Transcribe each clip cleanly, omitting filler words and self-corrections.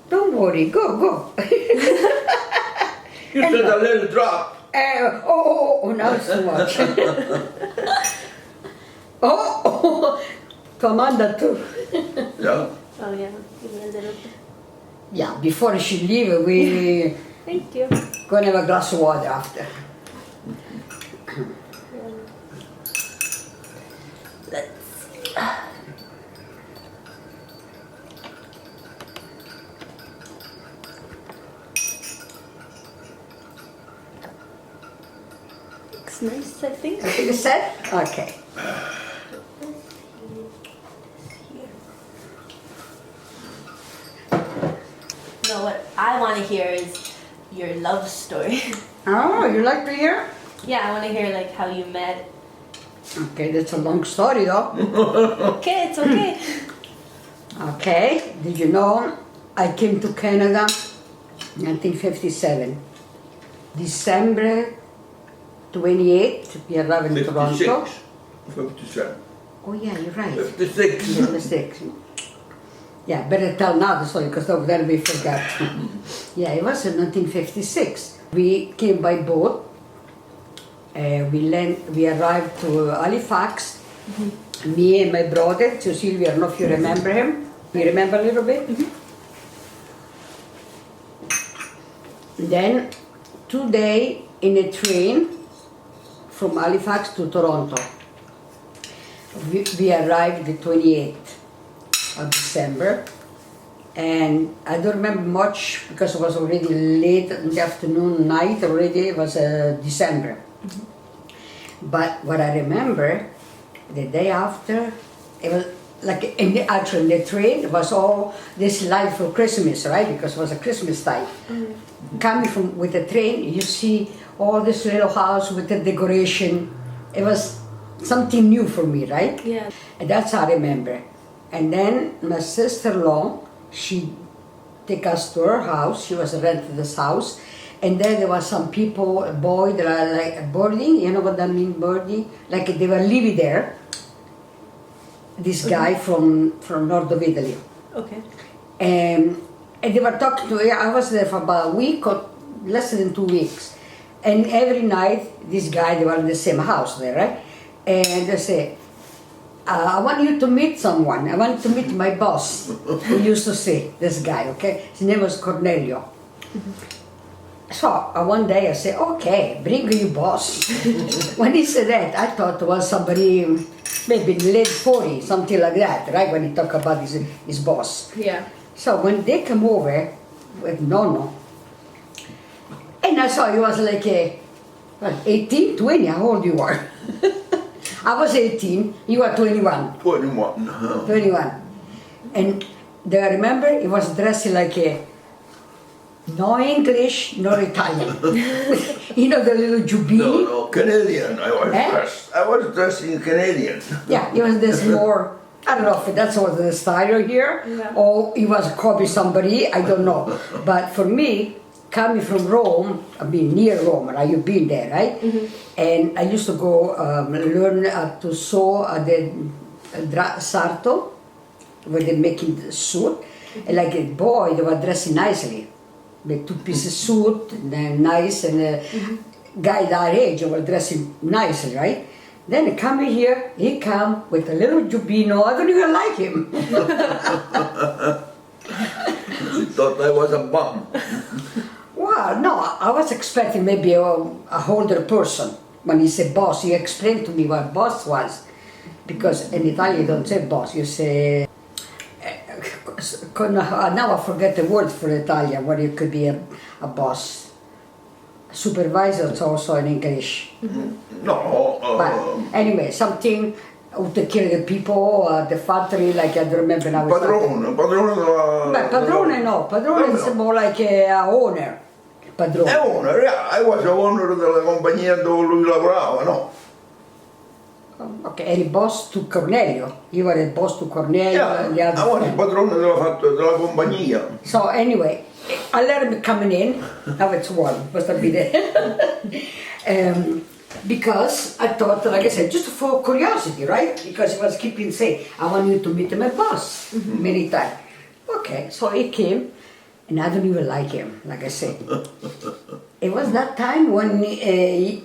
Don't worry, go. You said a little drop. Now it's too much. Commander too. Yeah. Oh yeah, give me a little bit. Yeah, before she leave, we Thank you. gonna have a glass of water after. Let's see. Looks nice, I think. You said? Okay. No, what I want to hear is your love story. Oh, you like to hear? Yeah, I want to hear like how you met. Okay, that's a long story though. Okay, it's okay. Okay, did you know I came to Canada 1957. December 28th, we arrived in Toronto. 56. 57. Oh yeah, you're right. 56. 56. Yeah, better tell now the story because then we forgot. Yeah, it was in 1956. We came by boat. We arrived to Halifax. Me and my brother, Cecilia, I don't know if you remember him. You remember a little bit? Then 2 days in a train from Halifax to Toronto. We arrived the 28th of December, and I don't remember much because it was already late in the afternoon, night already. It was December. But what I remember, the day after, it was like in the train. It was all this light for Christmas, right? Because it was a Christmas time. Coming from with the train, you see all this little house with the decoration. It was something new for me, right? Yeah. And that's how I remember. And then my sister-in-law, she take us to her house. She was renting this house. And then there was some people, a boy that are like boarding. You know what that means, boarding? Like they were living there. This guy from north of Italy. Okay. And they were talking to. I was there for about a week or less than 2 weeks. And every night, this guy, they were in the same house there, right? And they say, I want you to meet someone. I want to meet my boss. He used to say, this guy, okay? His name was Cornelio. So one day I said, okay, bring your boss. When he said that, I thought it was somebody maybe in the late 40s, something like that, right? When he talked about his boss. Yeah. So when they came over with Nonno, and I saw he was like 18, 20, how old you are? I was 18, you were 21. 21. 21. And do I remember he was dressed like no English, no Italian. You know the little jubini? No, Canadian. I was dressed in Canadian. Yeah, he was this more, I don't know if that's what the style here, Yeah. or he was copy somebody, I don't know. But for me, coming from Rome, I mean near Rome, right? You've been there, right? And I used to go learn to sew the sarto, where they're making the suit. And like a boy, they were dressing nicely. With 2-piece suit, and nice, and guy that age were dressing nicely, right? Then coming here, he come with a little jubino. I don't even like him. She thought I was a bum. Well, no, I was expecting maybe a older person. When he said boss, he explained to me what boss was. Because in Italian you don't say boss, you say... now I forget the word for Italian, where you could be a boss. Supervisor is also in English. No. But anyway, something who take care of the people, the factory, like I don't remember now. Padrone. Padrone no, padrone is more like a owner. Padrone. Owner, yeah. I was a owner della compagnia dove lui lavorava, no? Okay, eri boss to Cornelio. You were a boss to Cornelio Yeah, and the other I was friend. padrone della compagnia. So anyway, I let him coming in. Now it's warm, must have been there. Because I thought, like I said, just for curiosity, right? Because he was keeping saying, I want you to meet my boss many times. Okay, so he came, and I don't even like him, like I said. It was that time when I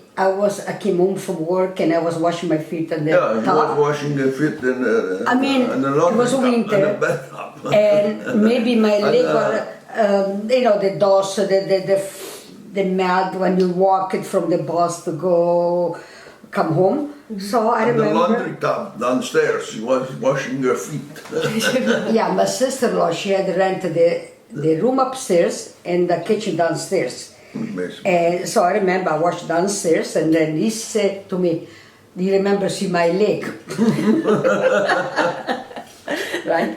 came home from work and I was washing my feet in the Yeah, he tub. was washing the feet in the, I mean, in the it laundry was tub, winter. in the bathtub. And maybe my leg were, the dust, the mud when you walk it from the bus to come home. So I In the remember. laundry tub downstairs, she was washing her feet. Yeah, my sister-in-law, she had rented the room upstairs and the kitchen downstairs. And so I remember I washed downstairs and then he said to me, do you remember see my leg? Right?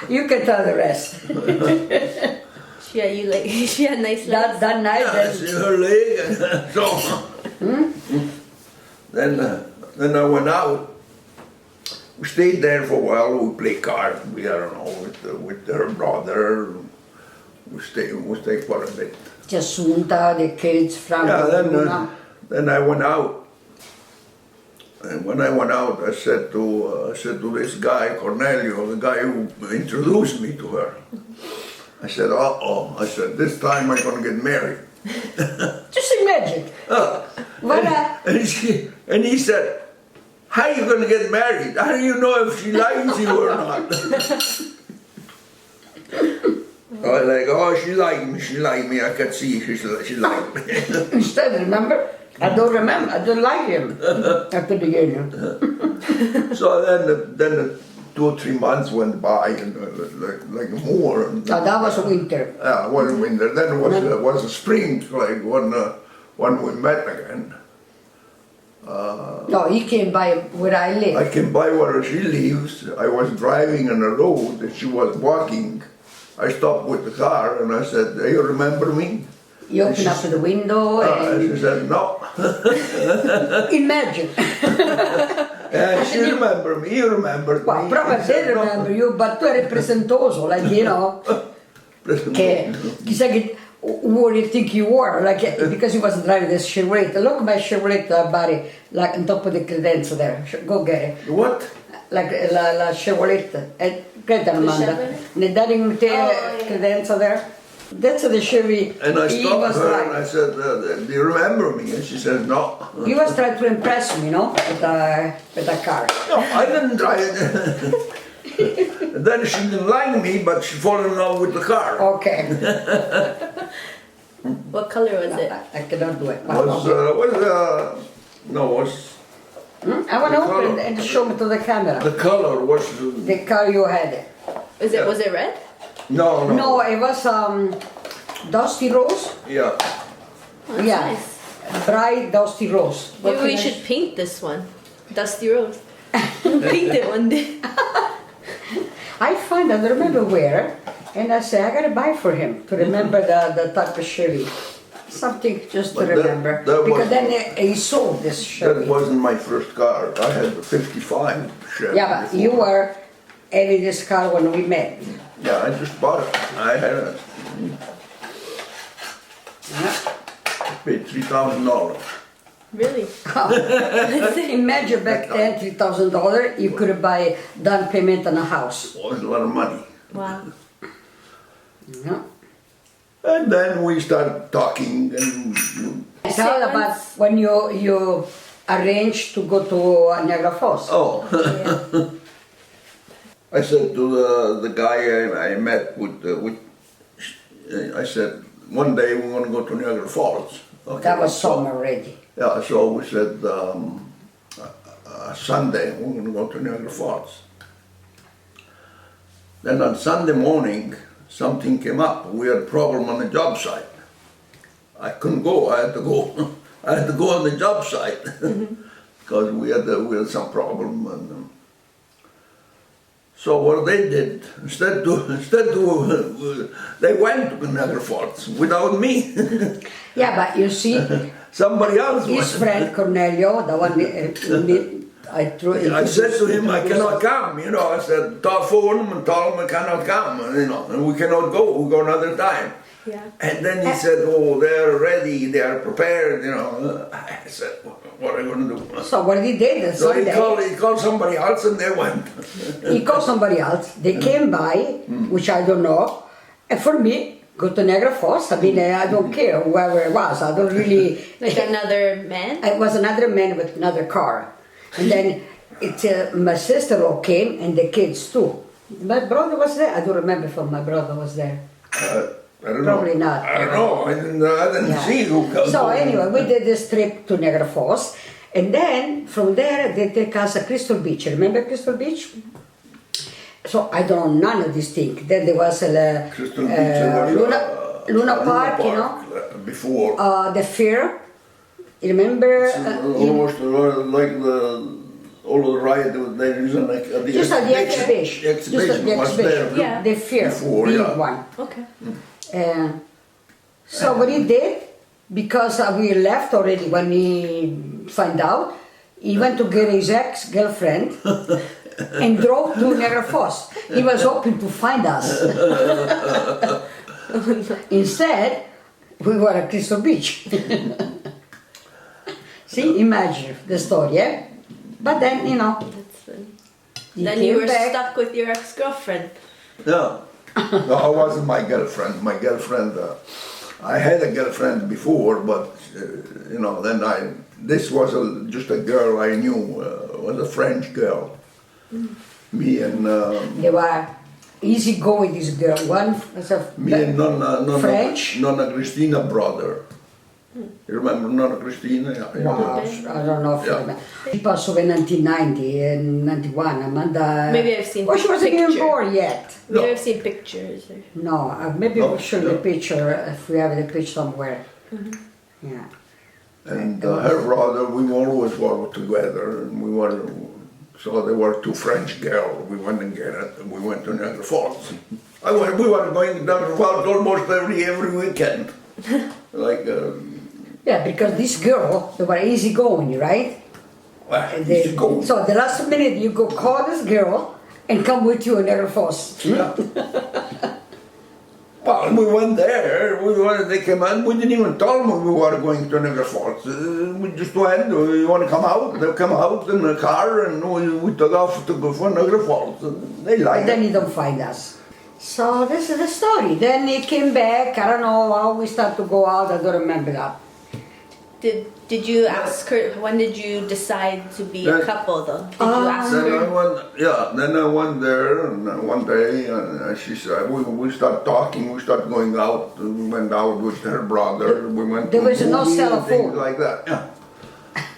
You can tell the rest. Yeah, she had nice legs. That night, Yeah, I see her leg and so Then I went out. We stayed there for a while. We played cards. I don't know, with her brother. We stayed quite a bit. Jasunta, the kids, Franco, Yeah, then I went out. And when I went out, I said to this guy, Cornelio, the guy who introduced me to her, I said, uh-oh. I said, this time I'm going to get married. Just imagine. And he said, how are you going to get married? How do you know if she likes you or not? I was like, oh, she liked me, I could see she liked me. Instead, remember? I don't remember, I don't like him after the union. So then 2 or 3 months went by, and like more. And, That was winter. Yeah, it was winter. Then it was a spring, like when we met again. No, he came by where I live. I came by where she lives. I was driving on a road and she was walking. I stopped with the car and I said, do you remember me? You opened up the window And and she said, no. imagine. And she remembered me, you remembered Well, me. probably She said, did "No." remember you, but tu eri presentoso, like, you know, che chissà che what do you think you were, like, because he was driving this Chevrolet. Look, my Chevrolet, buddy, like on top of the credenza there. Go get it. What? Like la Chevrolet. Creda Amanda. Ne dai in te credenza there? That's the Chevy. And I he stopped was her like, and I said, do you remember me? And she said, no. he was trying to impress me, no, with the car. No, I didn't try it. And then she didn't like me, but she fell in love with the car. Okay. What color was it? I cannot do it. Was I want to the open color. it and show me to the camera. the color was The car you had. Was it red? no. No, it was dusty rose. Yeah. Oh, that's Yeah. nice. Bright dusty rose. What Maybe we can I- should paint this one. Dusty Rose. Paint it one day. I find, I don't remember where, and I say, I gotta buy for him to remember the type of Chevy. Something just to But that- remember. that Because was- then he sold this Chevy. That wasn't my first car. I had the 55 Chevy. Yeah, but you before. were having this car when we met. Yeah, I just bought it. I had it. Yeah. I paid $3,000. Really? Imagine back then, $3,000, you could buy down payment on a house. It was a lot of money. Wow. Yeah. And then we started talking and It's all about when you arranged to go to Niagara Falls. oh, Yeah. I said to the guy I met with, I said, one day we're going to go to Niagara Falls. Okay, That was so- summer already. Yeah, so we said Sunday we're going to go to Niagara Falls. Then on Sunday morning, something came up. We had a problem on the job site. I couldn't go. I had to go. I had to go on the job site because we had some problem. And, so what they did instead they went to Niagara Falls without me. Yeah, but you see, Somebody else his went. friend Cornelio, the one I threw I said to him, I cannot come, you know. I said, talk for him and tell him I cannot come, you know, and we cannot go, we go another time. Yeah. And then he said, oh, they're ready, they are prepared, you know. I said, what are you going to do? So what he did So he Sunday, called somebody else and they went. he called somebody else. They came by, which I don't know, and for me, go to Niagara Falls. I mean, I don't care whoever it was. I don't really. Like another man? It was another man with another car, and then my sister-in-law came and the kids too. My brother was there. I don't remember if my brother was there. I don't Probably know. not. I don't know. I didn't Yeah. see who comes. So anyway, we did this trip to Niagara Falls, and then from there they take us to Crystal Beach. Remember Crystal Beach? So I don't know none of these things. Then there was Crystal Beach was Luna Park, you know, before. the fair. You remember? Almost like all the ride there is the Just at the exhibition. The exhibition Just at the was exhibition. there. Yeah. The fair, Before, big yeah. one. Okay. So what he did, because we left already when he found out, he went to get his ex-girlfriend and drove to Niagara Falls. He was hoping to find us. Instead, we were at Crystal Beach. See, imagine the story, yeah? But then, you know, That's funny. he Then came you were back. stuck with your ex-girlfriend. Yeah. No, I wasn't my girlfriend. My girlfriend, I had a girlfriend before, but you know, then this was just a girl I knew, was a French girl. Me and They were easy going, this girl. One was a French. Nonna Cristina brother. You remember Nonna Cristina? Yeah, you Wow, know. I don't know if you Yeah. remember. She passed away in 1990 and 91. Amanda. Maybe I've seen Well, she wasn't even picture. born yet. Maybe No. I've seen pictures. Or... No, maybe No, we'll show no. the picture if we have the picture somewhere. Yeah. And her brother, we always were together, and we were. So there were two French girls. We went and get it. And we went to Niagara Falls. We were going to Niagara Falls almost every weekend. Like. Yeah, because this girl, they were easy going, right? They- go. so the last minute you go call this girl and come with you in Niagara Falls. Yeah. Well, we went there. They came out. We didn't even tell them we were going to Niagara Falls. We just went. You want to come out? They come out in the car, and we took off to go for Niagara Falls. And they But liked then it. he don't find us. So this is the story. Then he came back. I don't know how we start to go out. I don't remember that. Did you ask her, when did you decide to be a Then- couple though? Did you ask Then I her? went, then I went there, and one day, and she said, we start talking, we start going out. We went out with her brother. We went. There to was no movies cell and things phone. like that. Yeah.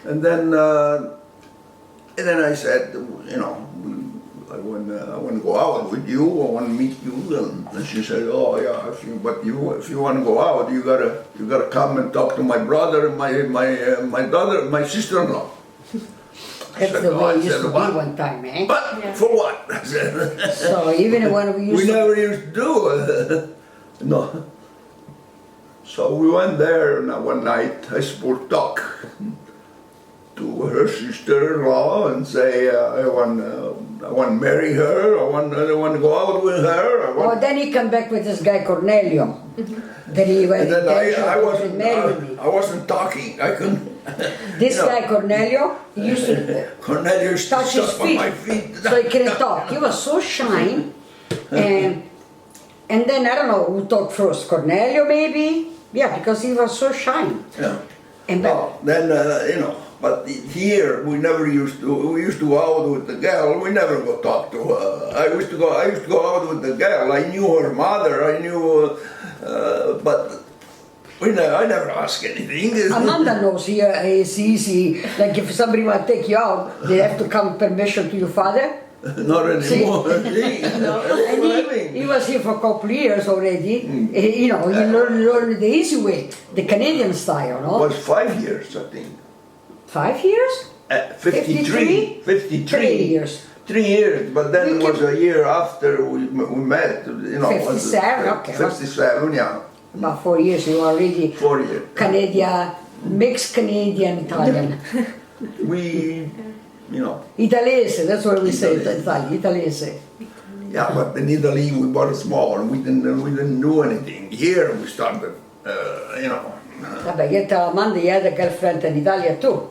And then I said, you know, I want to go out with you. I want to meet you. And she said, oh yeah, if you want to go out, you gotta come and talk to my brother and my sister-in-law. That's the way it used to be "What? one time, eh? But Yeah. for what? I said, So even when we used we to... never used to do it. No. So we went there, and one night I spoke talk to her sister-in-law and say, I want to marry her. I want to go out with her. Oh, then he come back with this guy Cornelio. Then he went And then I to wasn't talking. I couldn't. This you know, guy Cornelio, he used to Cornelius touch his stuck on feet, my feet. so he couldn't talk. He was so shy, and then I don't know who talked first, Cornelio maybe? Yeah, because he was so shy. Yeah. And Well, then you know. But here we never used to. We used to go out with the girl. We never go talk to her. I used to go out with the girl. I knew her mother. I knew, but I never ask anything. Amanda knows here it's easy. Like if somebody want to take you out, they have to come permission to your father. Not anymore. See? And he was here for a couple of years already. You know, he learned the easy way, the Canadian style, It no? was 5 years, I think. 5 years? 53. 3 years. 3 years, but then We it was a year after we met. You know, 57, okay. 57, yeah. About 4 years, you were already 4 years. Canadian, mixed Canadian Italian. We, you know. Italese, that's what we say in Italian, Italese. Yeah, but in Italy we were small. We didn't do anything. Here we started, you know. Vabbè, io tell Amanda you had a girlfriend in Italia too.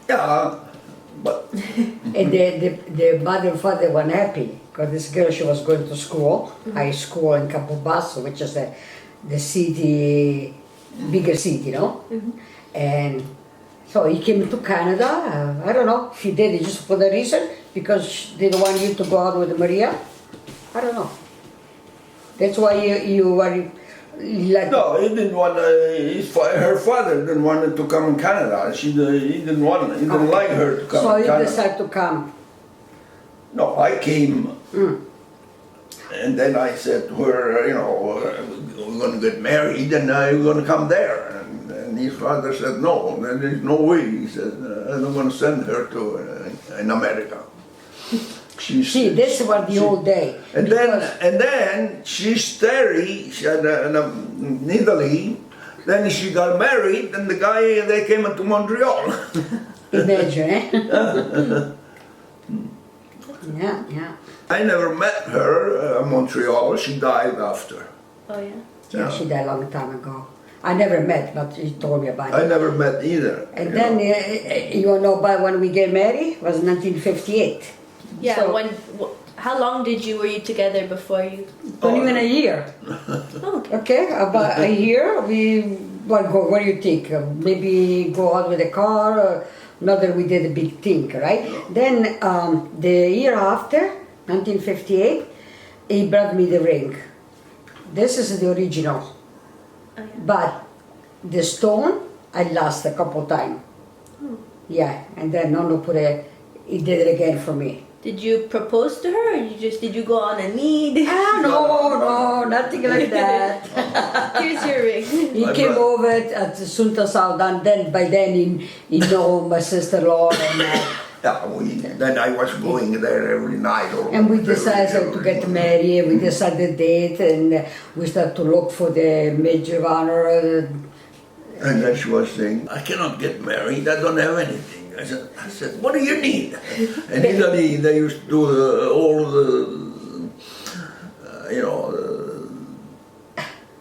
Yeah, but And the mother and father weren't happy because this girl, she was going to school, high school in Campobasso, which is the city, bigger city, no? And so he came to Canada. I don't know if he did it just for the reason because they don't want you to go out with Maria. I don't know. That's why you were like. No, he didn't want. Her father didn't want her to come in Canada. He didn't want. He didn't like her to come So in you Canada. decided to come. No, I came, and then I said to her, you know, we're going to get married, and I'm going to come there. And his father said, no, there's no way. He said, I'm going to send her to in America. See, this was the old day. And then she studied in Italy. Then she got married, and the guy they came into Montreal. Imagine, eh? Yeah. I never met her in Montreal. She died after. Oh yeah. Yeah, she died a long time ago. I never met, but she told me about it. I never met either. And then, you know, by when we get married, was 1958. Yeah. So, How long were you together before you? not even a year. Oh, okay. Okay, about a year, what do you think? Maybe go out with a car, not that we did a big thing, right? Then the year after, 1958, he brought me the ring. This is the original. Oh, yeah. But the stone, I lost a couple times. Yeah, and then Nonno he did it again for me. Did you propose to her, or did you go on a need? Ah, no, nothing like that. Here's your ring. He came over at Sunta South, and then by then he know my sister-in-law, and Then I was going there every night. and we decided to get married. We decided date, and we started to look for the major of honor. And then she was saying, I cannot get married, I don't have anything. I said, what do you need? And in Italy, they used to do all the,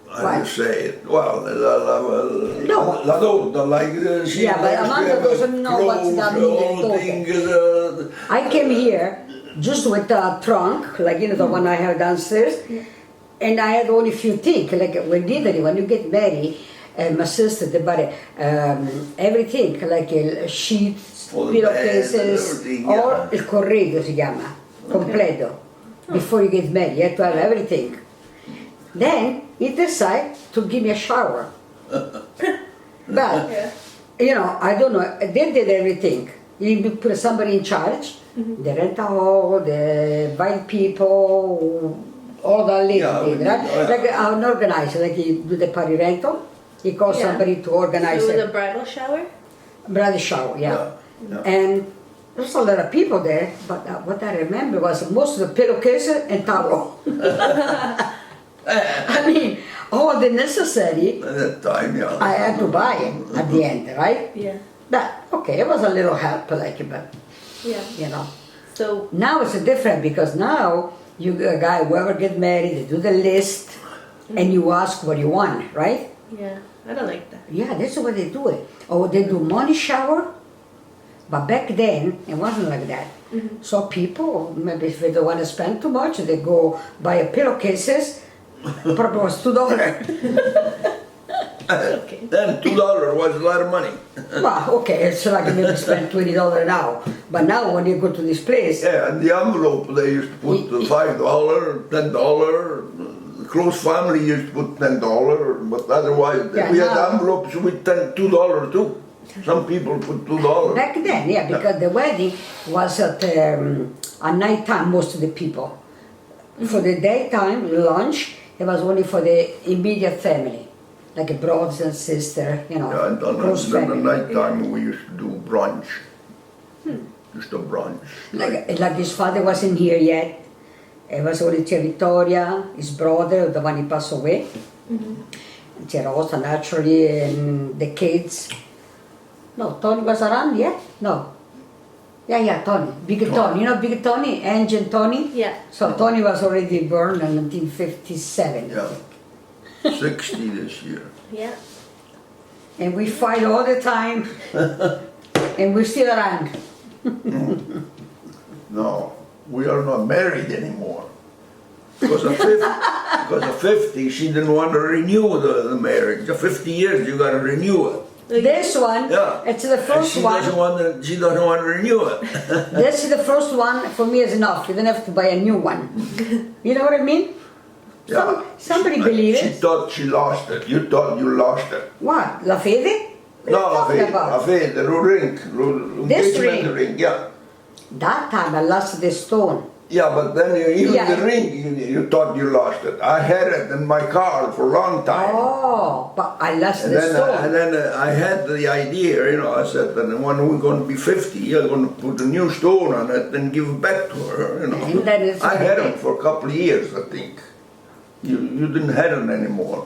how do you say it? Well, la dote, like she Yeah, but Amanda doesn't know what's that mean. I came here just with a trunk, like the one I have downstairs, and I had only a few things. Like when you get married, my sister, they bought everything, like sheets, pillowcases, or il corredo si chiama, completo. Before you get married, you have to have everything. Then he decided to give me a shower. But, I don't know, they did everything. He put somebody in charge, the rental hall, the invite people, all that lady did, right? Like an organizer, like he do the party rental. He called somebody to organize So it. it was a bridal shower? Bridal shower, yeah. And there was a lot of people there, but what I remember was most of the pillowcases and towel. I mean, all the necessary, At that time, I had to buy it at the end, right? Yeah. But, okay, it was a little help, but, Yeah. So Now it's different because now, whoever get married, they do the list, and you ask what you want, right? yeah, I don't like that. Yeah, that's the way they do it. Or they do money shower, but back then it wasn't like that. So people, maybe if they don't want to spend too much, they go buy a pillowcases. Probably was $2. Okay. Then $2 was a lot of money. Well, okay, it's like maybe spend $20 now. But now when you go to this place, Yeah, and the envelope they used to put $5, $10. The close family used to put $10, but otherwise Yeah, we had now- envelopes with $2 too. Some people put $2. back then, yeah, because the wedding was at night time, most of the people. For the daytime, lunch, it was only for the immediate family, like brothers and sisters, Yeah, and close then the family. night time we used to do brunch. Just a brunch. Like his father wasn't here yet. It was only Tia Vittoria, his brother, the one he passed away. And Tia Rosa, naturally, and the kids. No, Tony was around yet? No. Yeah, Tony. Big Tony. You know Big Tony? Engine Tony? Yeah. So Tony was already born in 1957. Yeah. 60 this year. Yeah. And we fight all the time. And we're still around. No, we are not married anymore. Because of 50, she didn't want to renew the marriage. 50 years, you got to renew it. This one, Yeah. it's the And first she one. she doesn't want to renew it. This is the first one. For me, is enough. You don't have to buy a new one. You know what I mean? Somebody believe She it. thought she lost it. You thought you lost it. What? La fede? What No, are you la talking fede, about? la fede, the ring. This Engagement ring? yeah. That time I lost the stone. Yeah, but then even Yeah. the ring, you thought you lost it. I had it in my car for a long time. Oh, but I lost And the then, stone. I had the idea, I said that when we're going to be 50, you're going to put a new stone on it and give it back to her, And then it's I had okay. it for a couple of years, I think. You didn't have it anymore.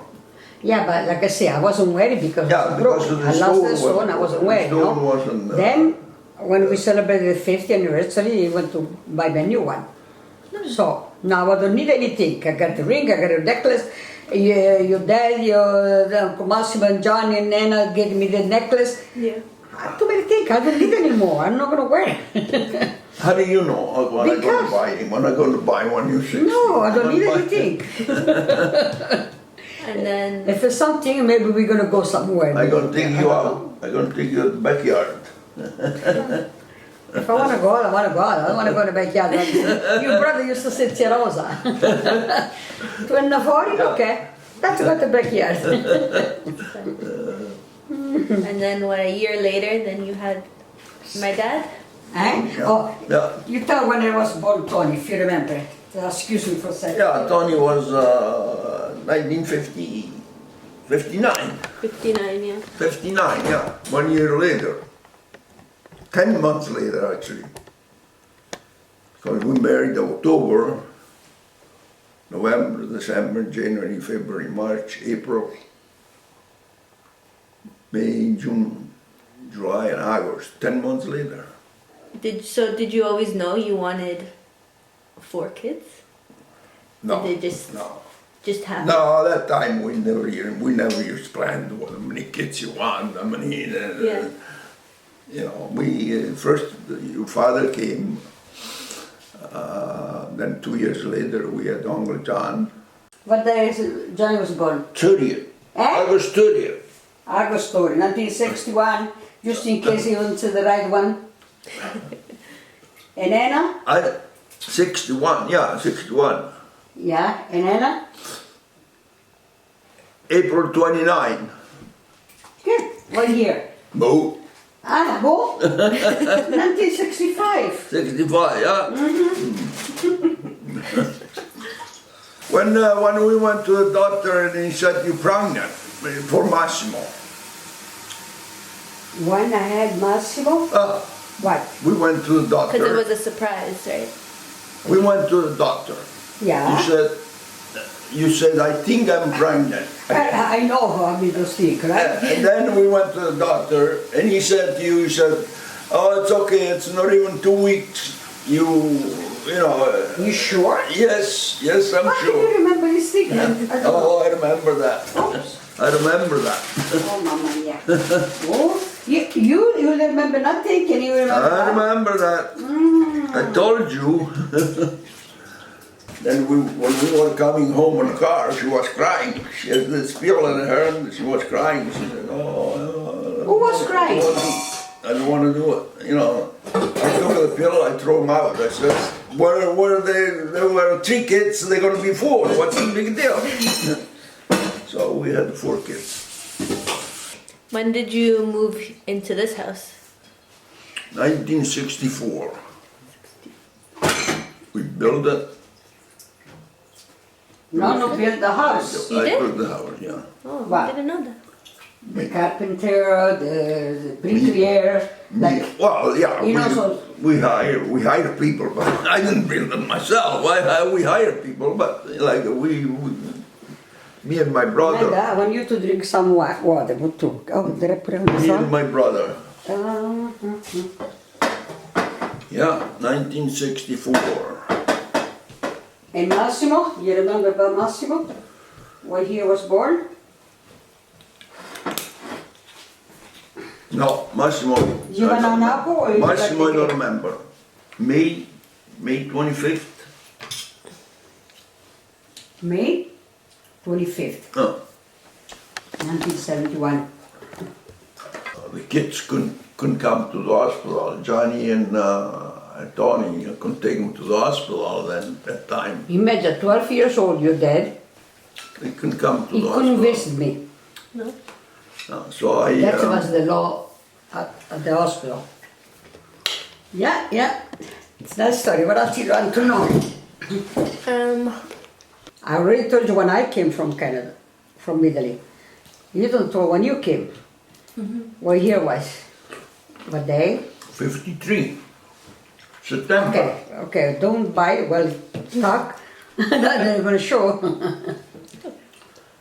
Yeah, but like I say, I wasn't worried because Yeah, it was because of broken. the I lost stone the stone, I wasn't worried. The stone No? wasn't... Then, when we celebrated the 50th anniversary, we went to buy me a new one. So, now I don't need anything. I got the ring, I got a necklace. Your dad, your Uncle Massimo and John and Nana gave me the necklace. Yeah. Too many things, I don't need anymore. I'm not going to wear it. How do you know when I'm going Because- to buy him? When I'm going to buy one, you say... No, I don't need anything. And then If it's something, maybe we're going to go somewhere. I'm going to take I you don't out. I'm going to take you to the backyard. If I want to go out, I want to go out. I don't want to go in the backyard. Your brother used to say Tirosa. 240? Okay. Let's go to the backyard. and then what, a year later, then you had my dad? Eh? Oh, Yeah. you tell when I was born, Tony, if you remember. Excuse me for a second. Yeah, Tony was 1950, 59. 59, yeah. 59, yeah, 1 year later. 10 months later, actually. Because we married October, November, December, January, February, March, April, May, June, July, and August. 10 months later. Did you always know you wanted 4 kids? No, Did they just happen? No, that time we never used planned how many kids you want, how many. Yeah. We first your father came. Then 2 years later we had Uncle John. What day is Johnny was born? 30th. Eh? August 30th. August story, 1961, just in case he went to the right one. And Anna? 61, yeah, 61. Yeah, and Anna? April 29. Good. What year? Bo. Ah, Bo? 1965. 65, yeah. When we went to the doctor and he said you're pregnant for Massimo. When I had Massimo? What? We went to the doctor. Because it was a surprise, right? We went to the doctor. Yeah. You said, I think I'm pregnant. I know how I mean those things, right? And then we went to the doctor and he said to you, oh, it's okay, it's not even 2 weeks. You know. You sure? Yes, I'm How do sure. you remember this thing? I don't know. Oh, I remember that. Oops. I remember that. Oh, Mama, yeah. Oh, you remember nothing? Can you remember I that? remember that. I told you. Then when we were coming home in the car, she was crying. She had this pill in her and she was crying. She said, oh. Who was crying? I don't want to do it. I took the pill, I threw them out. I said, there were 3 kids, they're going to be 4. What's the big deal? So we had 4 kids. When did you move into this house? 1964. We built it. Nonno built the house. You I did? built the house, yeah. Oh, Wow. I didn't know that. The carpenter, the bricklayer, like, Well, yeah, You know, so- we hire people, but I didn't build them myself. We hire people, but like me and my brother, Amanda, I want you to drink some water, but too. Oh, did I put it on the me and sun? my brother, Uh-huh. yeah, 1964. And Massimo, you remember about Massimo? When he was born? No, Massimo. You were on Napo or you Massimo, I got don't the- remember. May 25th. May 25th, Oh. 1971. The kids couldn't come to the hospital. Johnny and Tony couldn't take them to the hospital then that time. Imagine, 12 years old, your dad. They couldn't come to He the couldn't hospital. visit me. No. So I. That was the law at the hospital. Yeah. It's that story. What else do you want to know? I already told you when I came from Canada, from Italy. You don't know when you came. What year was? What day? 53. September. Okay, don't bite while talk. Then I'm going to show.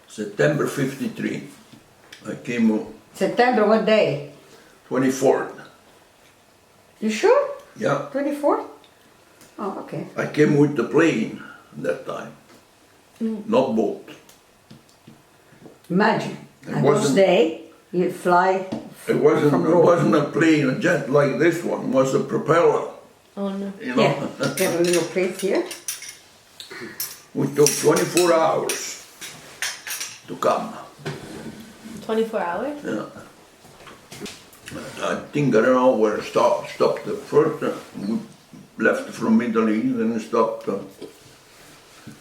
September 53. I came September, what day? 24th. You sure? Yeah. 24th? Oh, okay. I came with the plane that time. Not boat. Imagine, It on those wasn't- day, you fly It wasn't, from it Rome. wasn't a plane, a jet like this one. It was a propeller. Oh no. You know. Yeah, get a little plate here. We took 24 hours to come. 24 hours? Yeah. I think I don't know where stopped the first. We left from Italy, then stopped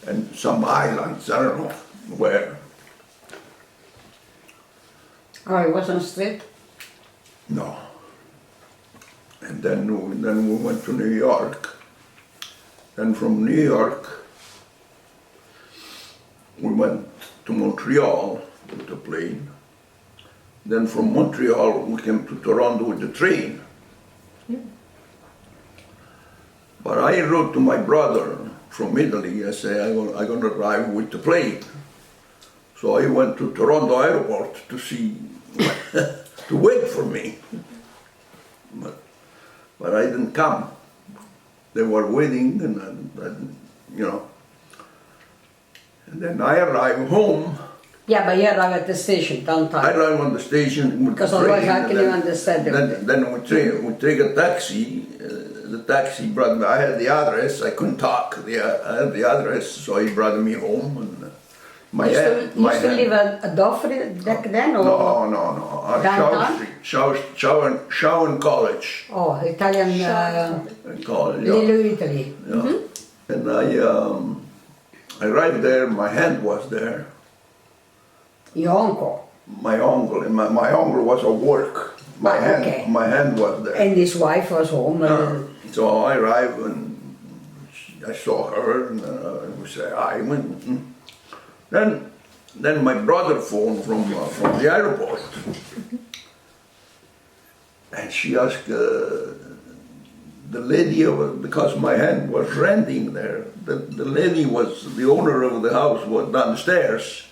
and some islands. I don't know where. Oh, it wasn't straight? No. And then we went to New York. Then from New York, we went to Montreal with the plane. Then from Montreal, we came to Toronto with the train. But I wrote to my brother from Italy, I say, I'm going to arrive with the plane. So I went to Toronto airport to see, to wait for me. But I didn't come. They were waiting and you know. And then I arrived home. Yeah, but you arrive at the station, I downtown. arrived on the station with Because the otherwise, train, how and can you understand everything? Then we take a taxi. The taxi brought me. I had the address. I couldn't talk. I had the address, so he brought me home. And my You aunt- still, my you still aunt- live at Doffrey back then? Or? No. Downtown? Shawan College. Oh, Italian, College. Little Italy. Yeah. And I arrived there. My aunt was there. Your uncle. My uncle, and my uncle was at work. My Ah, okay. hand was there. And his wife was home. So I arrived and I saw her and we said hi. Then my brother phoned from the airport, and she asked the lady because my aunt was renting there. The lady was the owner of the house was downstairs.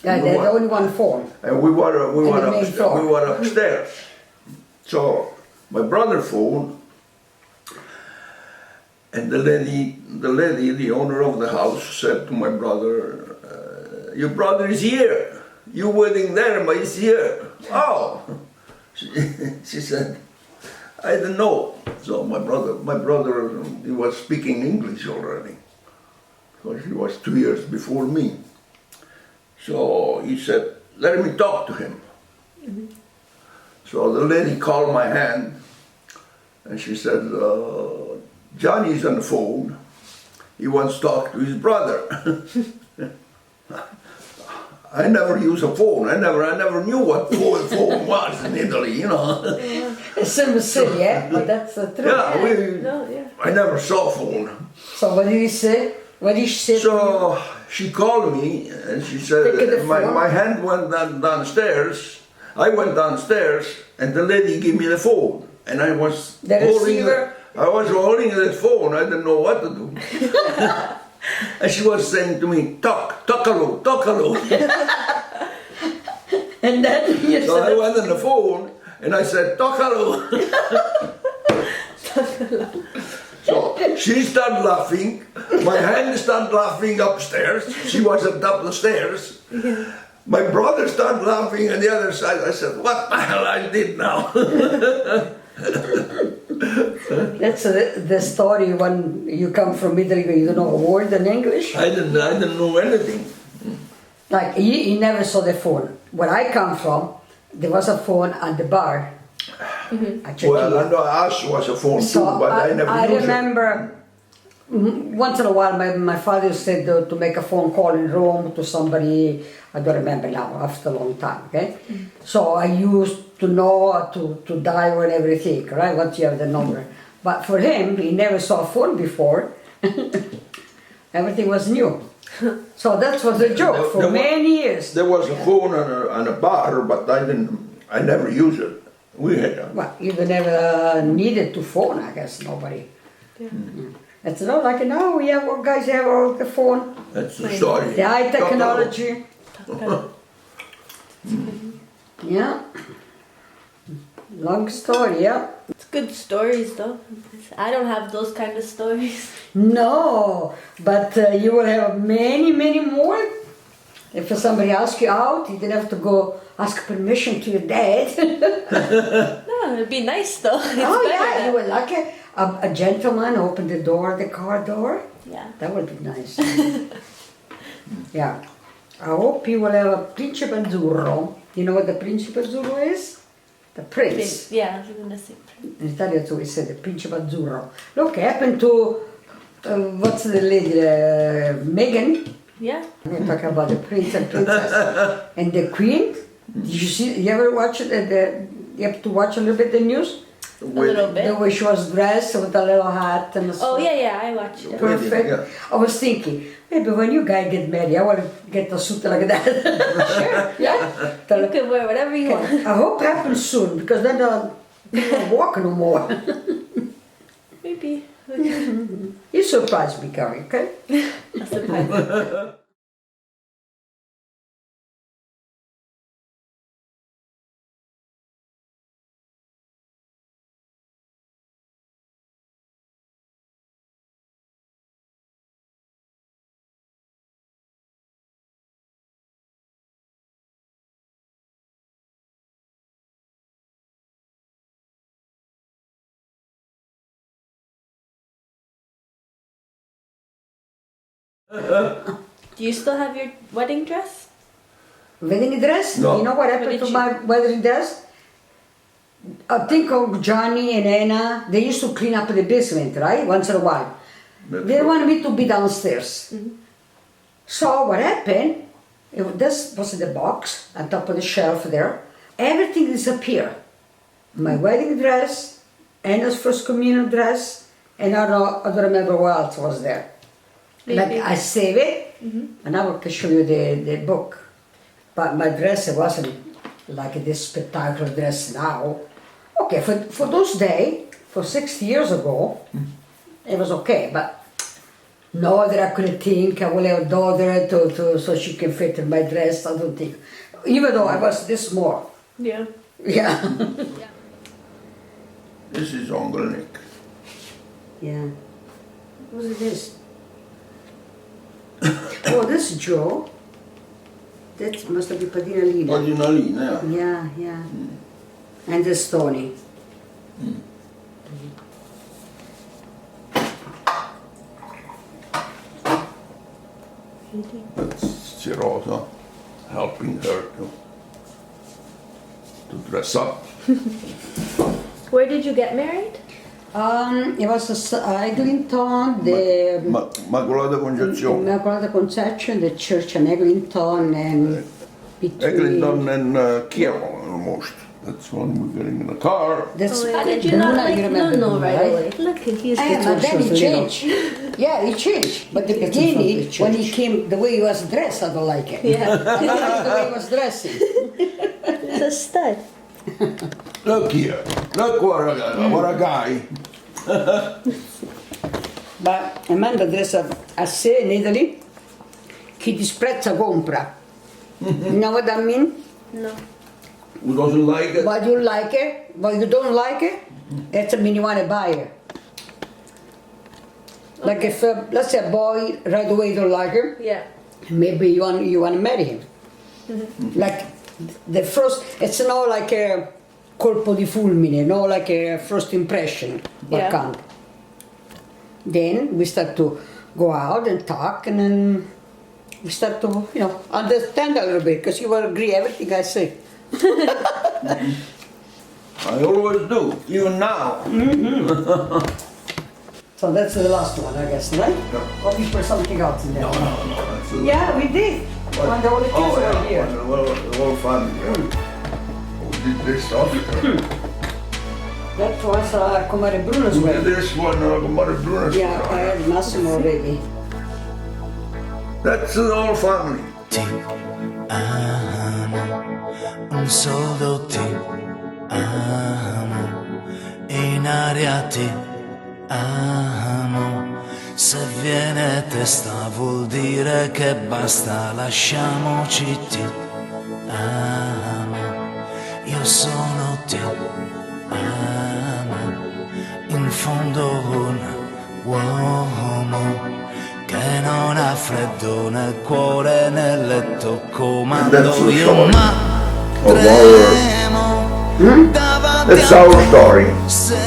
Yeah, there's only one phone. And we were the main floor. upstairs. So my brother phoned, and the lady, the owner of the house, said to my brother, "Your brother is here. You're waiting there, but he's here." Oh, she said, "I didn't know." So my brother, he was speaking English already, because he was 2 years before me. So he said, "Let me talk to him." So the lady called my hand and she said, "Johnny's on the phone. He wants to talk to his brother." I never used a phone. I never knew what phone was in Italy, you know. It's silly, yeah, but that's the truth. Yeah, I never saw a phone. So what did he say? What did she say? So she called me and she said, Take the phone. my hand went downstairs. I went downstairs and the lady gave me the phone. And I was The receiver? holding the phone. I didn't know what to do. And she was saying to me, talk hello. And then you So I said, went on the phone and I said, talk hello. So she started laughing. My hand started laughing upstairs. She was on top of the stairs. My brother started laughing on the other side. I said, what the hell I did now? That's the story when you come from Italy, you don't know a word in English. I didn't know anything. Like he never saw the phone. Where I come from, there was a phone at the bar. At Czechia. Well, I know ours was a phone So too, but I never I used it. remember once in a while my father said to make a phone call in Rome to somebody, I don't remember now, after a long time, okay? So I used to know to dial and everything, right, once you have the number. But for him, he never saw a phone before. Everything was new. So that was a joke for many years. There was a phone and a bar, but I never used it. We had them. Well, you never needed to phone, I guess, nobody. Yeah. It's not like now we have, guys have all the phone, That's the story. the high technology. Talk Yeah. Long story, yeah. It's good stories though. I don't have those kind of stories. No, but you will have many, many more. If somebody asks you out, you didn't have to go ask permission to your dad. No, it'd be nice though. It's Oh better yeah, than- you would like a gentleman open the door, the car door. Yeah. That would be nice. Yeah. I hope you will have a Principe Azzurro. You know what the Principe Azzurro is? The prince. Yeah, I was gonna say. In Italian, so we say the Principe Azzurro. Look, happened to, what's the lady, Meghan? Yeah. We're talking about the prince and princess. And the queen. Did you see, you ever watch it? You have to watch a little bit the news? A little bit. The way she was dressed with a little hat and Oh yeah, I watched it. perfect. Yeah. I was thinking, maybe when you guys get married, I want to get a suit like that. Sure, yeah. You can wear whatever you want. I hope it happens soon because then you don't walk no more. Maybe. You surprise me, Gary, okay? That's the point. Do you still have your wedding dress? Wedding dress? No. You know what happened did to you- my wedding dress? I think of Johnny and Anna, they used to clean up the basement, right? Once in a while. They wanted me to be downstairs. So what happened, this was in the box on top of the shelf there. Everything disappeared. My wedding dress, Anna's first communion dress, and I don't remember what else was there. Like Maybe. I save it, and I will show you the book. But my dress, it wasn't like this spectacular dress now. Okay, for those days, for 60 years ago, it was okay, but no that I could think I will have a daughter so she can fit in my dress, I don't think. Even though I was this small. Yeah. Yeah. This is Uncle Nick. Yeah. What is this? Oh, this is Joe. That must be Padina Lina. Ordinalina, yeah. Yeah, yeah. And this Tony. That's Rosa helping her to dress up. Where did you get married? It was Eglinton, the Immacolata Concezione. Immacolata Conception, the church in Eglinton, and between. Eglinton and Chievo almost. That's when we're getting in the car. That's How did you not like remember Nonno Nonno, right away? Look, he's Yeah, but then he changed. Yeah, he changed. But the beginning, when he came, the way he was dressed, I don't like it. Yeah. I don't like the way he was dressing. He's a stud. Look here. Look what a guy. But Amanda dressed a sé in Italy, chi disprezza compra. You know what that means? No. Who doesn't like it? But you like it, but you don't like it, that's a mean you want to buy it. Like if, let's say a boy right away don't like him, Yeah. maybe you want to marry him. Like the first, it's not like colpo di fulmine, no? Like a first impression, Yeah. marcante. Then we start to go out and talk, and then we start to, understand a little bit, because you will agree everything I say. I always do, even now. So that's the last one, I guess, right? Yeah. Or we put something else in there? No, that's the Yeah, we did. When the only kids Oh, were yeah, here. the whole family, yeah. Who did this after? That was Comare Bruno's Who did wedding. this one, Mother Bruno's? Yeah, I had Massimo already. That's the whole family. Ti amo, un soldo ti amo, in aria ti amo. Se viene testa vuol dire che basta, lasciamoci ti amo. Io sono ti amo, in fondo un uomo che non ha freddo nel cuore nel letto comando That's the io story ma of tremo davanti That's a our te story. se